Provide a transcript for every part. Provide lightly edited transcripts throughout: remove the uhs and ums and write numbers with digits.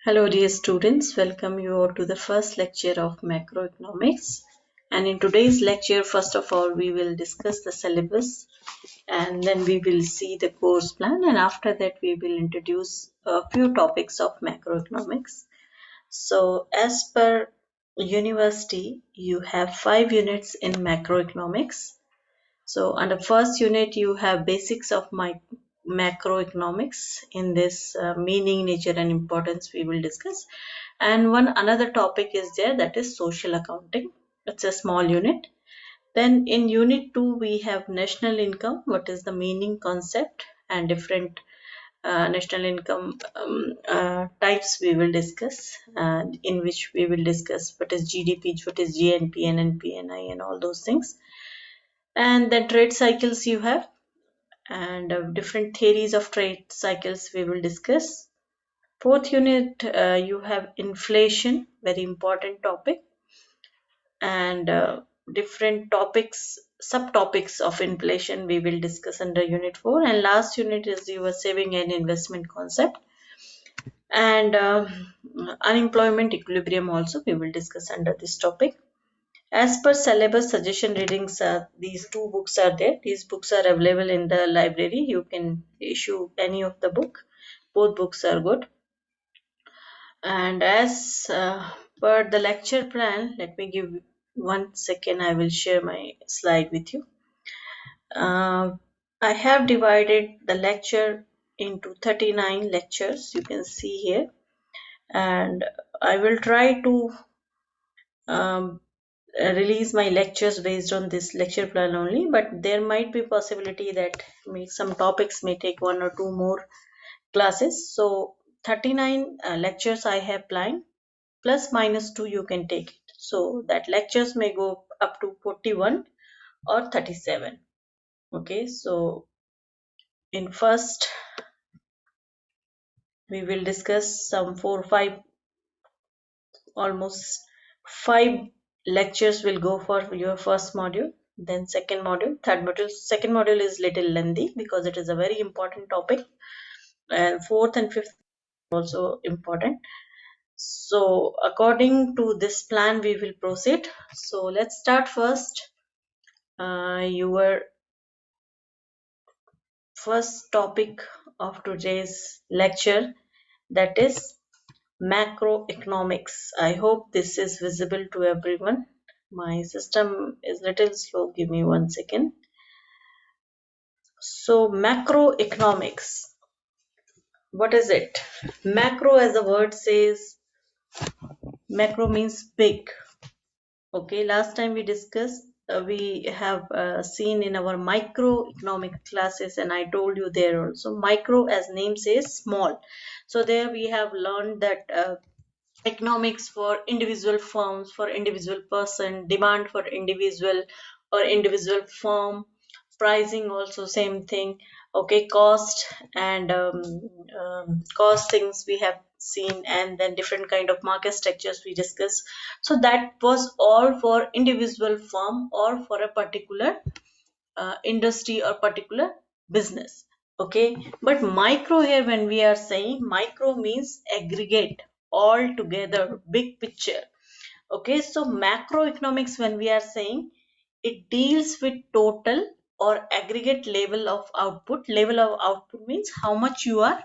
Hello dear students, welcome you all to the first lecture of macroeconomics. And in today's lecture, first of all, we will discuss the syllabus and then we will see the course plan, and after that we will introduce a few topics of macroeconomics. So as per university, you have 5 units in macroeconomics. So under first unit, you have basics of my macroeconomics. In this meaning, nature, and importance, we will discuss. And one another topic is there, that is social accounting. It's a small unit. Then in unit 2, we have national income. What is the meaning, concept, and different national income types we will discuss, in which we will discuss what is GDP, what is GNP, NNP, NI, and all those things. And then trade cycles you have, and different theories of trade cycles we will discuss. Fourth unit, you have inflation, very important topic, and different topics, subtopics of inflation we will discuss under unit 4. And last unit is your saving and investment concept, and unemployment equilibrium also we will discuss under this topic. As per syllabus, suggestion readings, these two books are there. These books are available in the library. You can issue any of the book. Both books are good. And as per the lecture plan, let me give 1 second. I will share my slide with you. I have divided the lecture into 39 lectures. You can see here, and I will try to um, release my lectures based on this lecture plan only, but there might be possibility that some topics may take 1 or 2 more classes. So 39 lectures I have planned, plus minus 2 you can take it, so that lectures may go up to 41 or 37. Okay, so in first we will discuss some 4 5, almost 5 lectures will go for your first module, then second module, third module. Second module is little lengthy because it is a very important topic, and fourth and fifth also important. So according to this plan we will proceed. So let's start first your first topic of today's lecture, that is macroeconomics. I hope this is visible to everyone. My system is little slow. Give me 1 second. So macroeconomics, what is it? Macro, as the word says, macro means big. Okay, last time we discussed, we have seen in our microeconomic classes, and I told you there also, micro as name says small. So there we have learned that economics for individual firms, for individual person, demand for individual or individual firm, pricing also same thing. Okay, cost and cost things we have seen, and then different kind of market structures we discussed. So that was all for individual firm or for a particular industry or particular business. Okay, but micro here, when we are saying micro, means aggregate, all together, big picture. Okay, so macroeconomics, when we are saying, it deals with total or aggregate level of output. Level of output means how much you are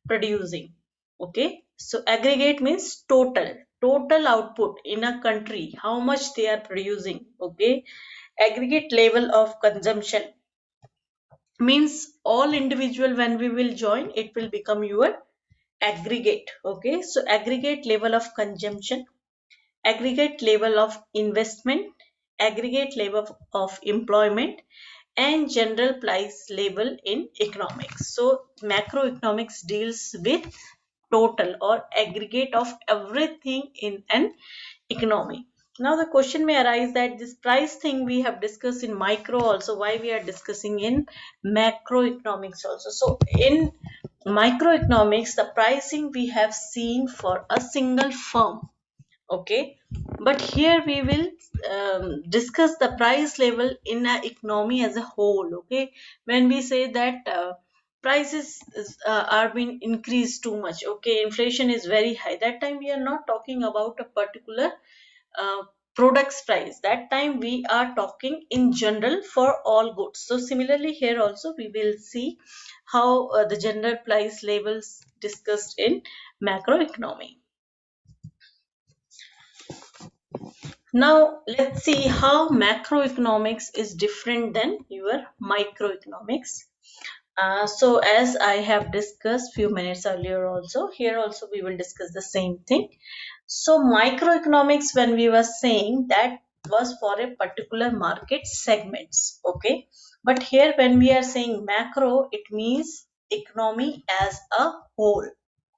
producing. Okay, so aggregate means total output in a country, how much they are producing. Okay, aggregate level of consumption means all individual, when we will join, it will become your aggregate. Okay, so aggregate level of consumption, aggregate level of investment, aggregate level of employment, and general price level in economics. So macroeconomics deals with total or aggregate of everything in an economy. Now the question may arise that this price thing we have discussed in micro also, why we are discussing in macroeconomics also. So in microeconomics, the pricing we have seen for a single firm. Okay, but here we will discuss the price level in an economy as a whole. Okay, when we say that prices are being increased too much. Okay, inflation is very high. That time we are not talking about a particular uh, products price. That time we are talking in general for all goods. So similarly here also we will see how the general price labels discussed in macroeconomy. Now let's see how macroeconomics is different than your microeconomics. So as I have discussed few minutes earlier also, here also we will discuss the same thing. So microeconomics, when we were saying, that was for a particular market segments, okay? But here when we are saying macro, it means economy as a whole.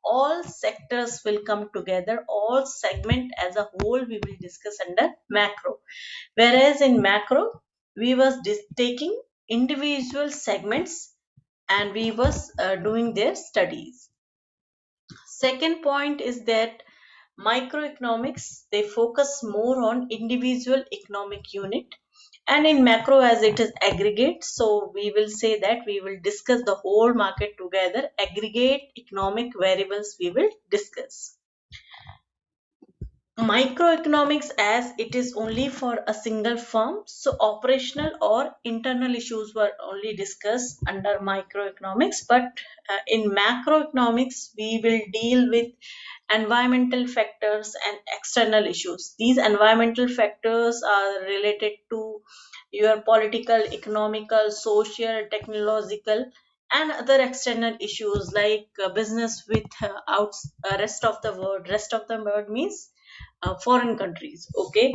All sectors will come together, all segment as a whole we will discuss under macro. Whereas in macro, we was taking individual segments and we was doing their studies. Second point is that microeconomics, they focus more on individual economic unit, and in macro as it is aggregate, so we will say that we will discuss the whole market together. Aggregate economic variables we will discuss. Microeconomics as it is only for a single firm, so operational or internal issues were only discussed under microeconomics, but in macroeconomics we will deal with environmental factors and external issues. These environmental factors are related to your political, economical, social, technological, and other external issues like business with rest of the world. Rest of the world means foreign countries. Okay,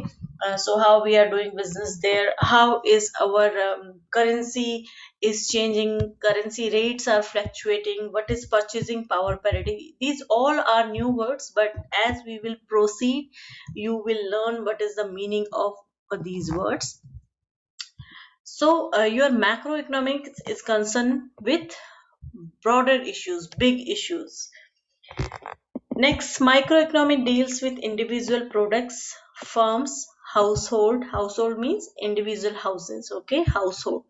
so how we are doing business there, how is our currency is changing, currency rates are fluctuating, what is purchasing power parity. These all are new words, but as we will proceed you will learn what is the meaning of these words. So your macroeconomics is concerned with broader issues, big issues. Next, microeconomic deals with individual products, firms, household. Household means individual houses, okay? Household.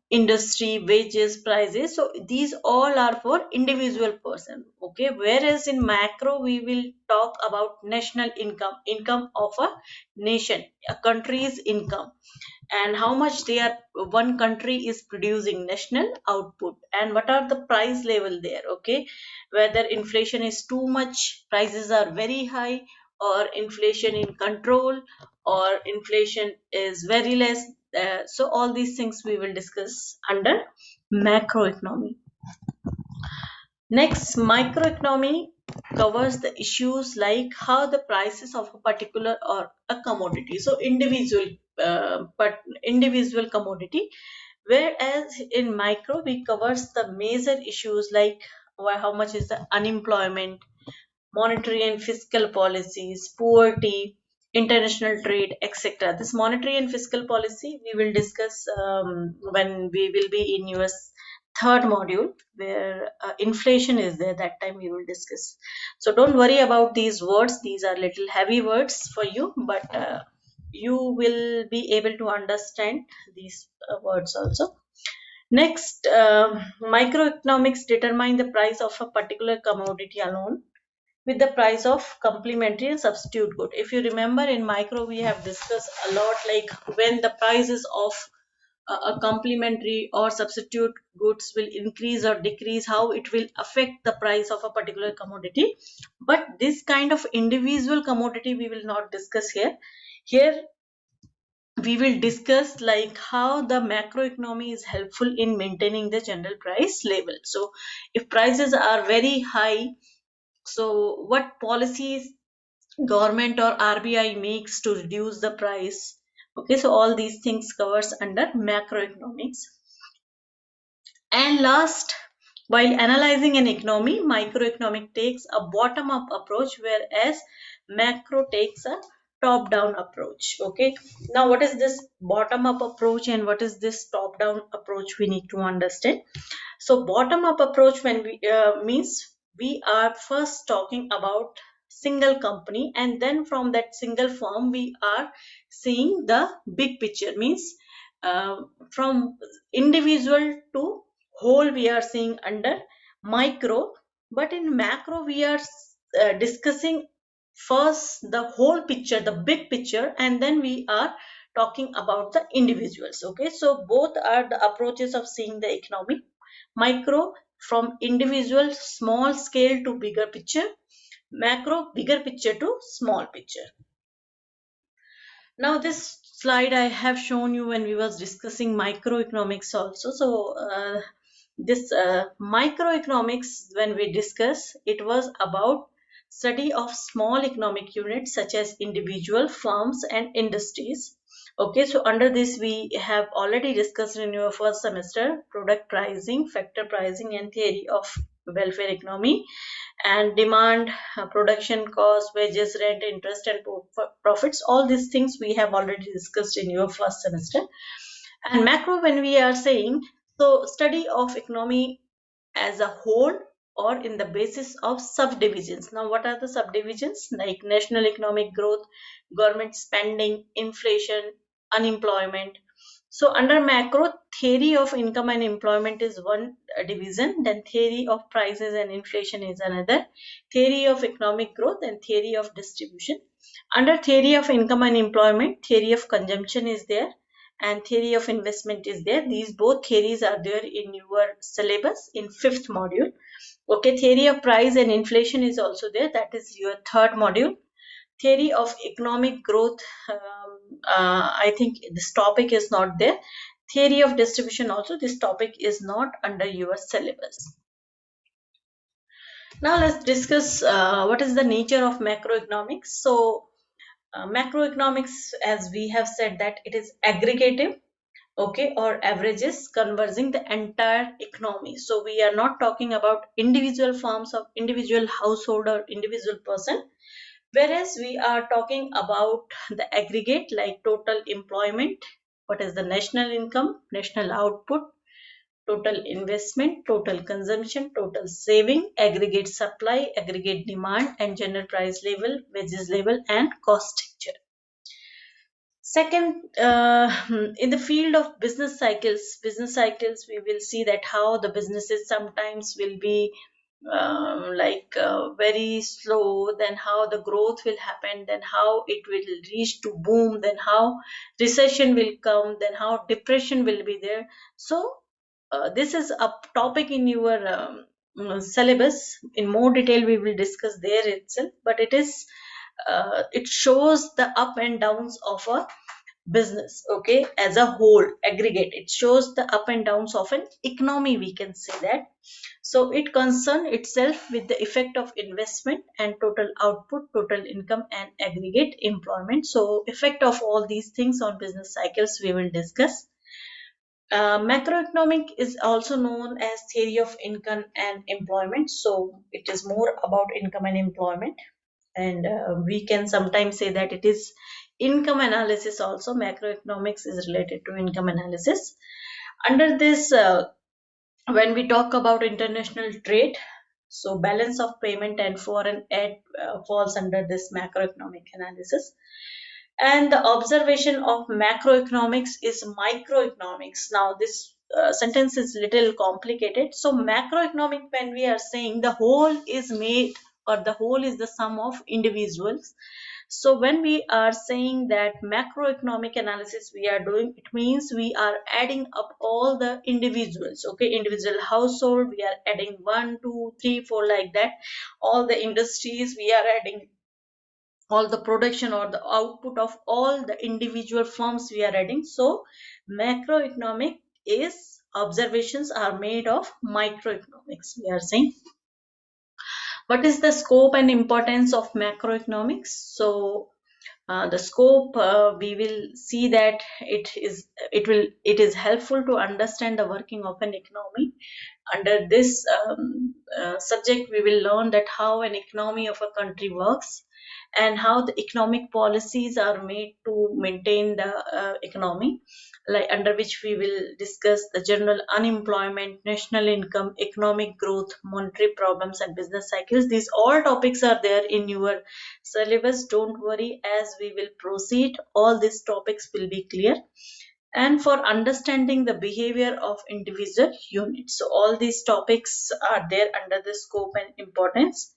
Industry, wages, prices. So these all are for individual person, okay? Whereas in macro, we will talk about national income, income of a nation, a country's income, and how much they are, one country is producing, national output, and what are the price level there, okay? Whether inflation is too much, prices are very high, or inflation in control, or inflation is very less. So all these things we will discuss under macroeconomy. Next, microeconomy covers the issues like how the prices of a particular or a commodity, so individual, but individual commodity. Whereas in micro, we covers the major issues like how much is the unemployment, monetary and fiscal policies, poverty, international trade, etc. This monetary and fiscal policy we will discuss when we will be in US third module, where inflation is there. That time we will discuss. So don't worry about these words. These are little heavy words for you, but you will be able to understand these words also. Next, microeconomics determine the price of a particular commodity alone with the price of complementary and substitute good. If you remember in micro, we have discussed a lot like when the prices of a complementary or substitute goods will increase or decrease, how it will affect the price of a particular commodity. But this kind of individual commodity we will not discuss here. Here we will discuss like how the macroeconomy is helpful in maintaining the general price level. So if prices are very high, so what policies government or RBI makes to reduce the price. Okay, so all these things covers under macroeconomics. And last, while analyzing an economy, microeconomic takes a bottom-up approach, whereas macro takes a top-down approach. Okay, now what is this bottom-up approach and what is this top-down approach we need to understand. So bottom-up approach when we means we are first talking about single company, and then from that single firm we are seeing the big picture, means uh, from individual to whole we are seeing under micro, but in macro we are discussing first the whole picture, the big picture, and then we are talking about the individuals. Okay, so both are the approaches of seeing the economy. Micro, from individual small scale to bigger picture. Macro, bigger picture to small picture. Now this slide I have shown you when we was discussing microeconomics also. So this microeconomics, when we discuss, it was about study of small economic units such as individual, firms and industries. Okay, so under this we have already discussed in your first semester product pricing, factor pricing and theory of welfare economy, and demand, production cost, wages, rent, interest and profits. All these things we have already discussed in your first semester. And macro, when we are saying, so study of economy as a whole or in the basis of subdivisions. Now what are the subdivisions? Like national economic growth, government spending, inflation, unemployment. So under macro, theory of income and employment is one division, then theory of prices and inflation is another, theory of economic growth and theory of distribution. Under theory of income and employment, theory of consumption is there and theory of investment is there. These both theories are there in your syllabus in fifth module. Okay, theory of price and inflation is also there, that is your third module. Theory of economic growth, I think this topic is not there. Theory of distribution also, this topic is not under your syllabus. Now let's discuss what is the nature of macroeconomics. So macroeconomics, as we have said, that it is aggregative, okay, or averages conversing the entire economy. So we are not talking about individual firms of individual household or individual person, whereas we are talking about the aggregate like total employment, what is the national income, national output, total investment, total consumption, total saving, aggregate supply, aggregate demand and general price level, wages level and cost structure. Second, in the field of business cycles, we will see that how the businesses sometimes will be very slow, then how the growth will happen, then how it will reach to boom, then how recession will come, then how depression will be there. So this is a topic in your syllabus. In more detail, we will discuss there itself, but it shows the up and downs of a business, okay, as a whole aggregate. It shows the up and downs of an economy, we can say that. So it concern itself with the effect of investment and total output, total income and aggregate employment. So effect of all these things on business cycles we will discuss. Macroeconomic is also known as theory of income and employment. So it is more about income and employment, and we can sometimes say that it is income analysis also. Macroeconomics is related to income analysis. Under this, when we talk about international trade, so balance of payment and foreign aid falls under this macroeconomic analysis. And the observation of macroeconomics is microeconomics. Now this sentence is little complicated. So macroeconomic, when we are saying the whole is made, or the whole is the sum of individuals. So when we are saying that macroeconomic analysis we are doing, it means we are adding up all the individuals, okay, individual household, we are adding 1 2 3 4 like that, all the industries we are adding, all the production or the output of all the individual firms we are adding. So macroeconomic is observations are made of microeconomics, we are saying. What is the scope and importance of macroeconomics? So the scope, we will see that it is helpful to understand the working of an economy. Under this subject, we will learn that how an economy of a country works and how the economic policies are made to maintain the economy, like under which we will discuss the general unemployment, national income, economic growth, monetary problems and business cycles. These all topics are there in your syllabus. Don't worry, as we will proceed, all these topics will be clear. and for understanding the behavior of individual units. So all these topics are there under the scope and importance.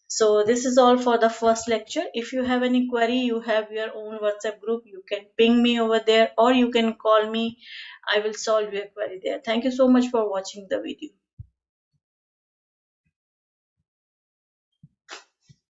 So this is all for the first lecture. If you have any query, you have your own WhatsApp group, you can ping me over there or you can call me. I will solve your query there. Thank you so much for watching the video.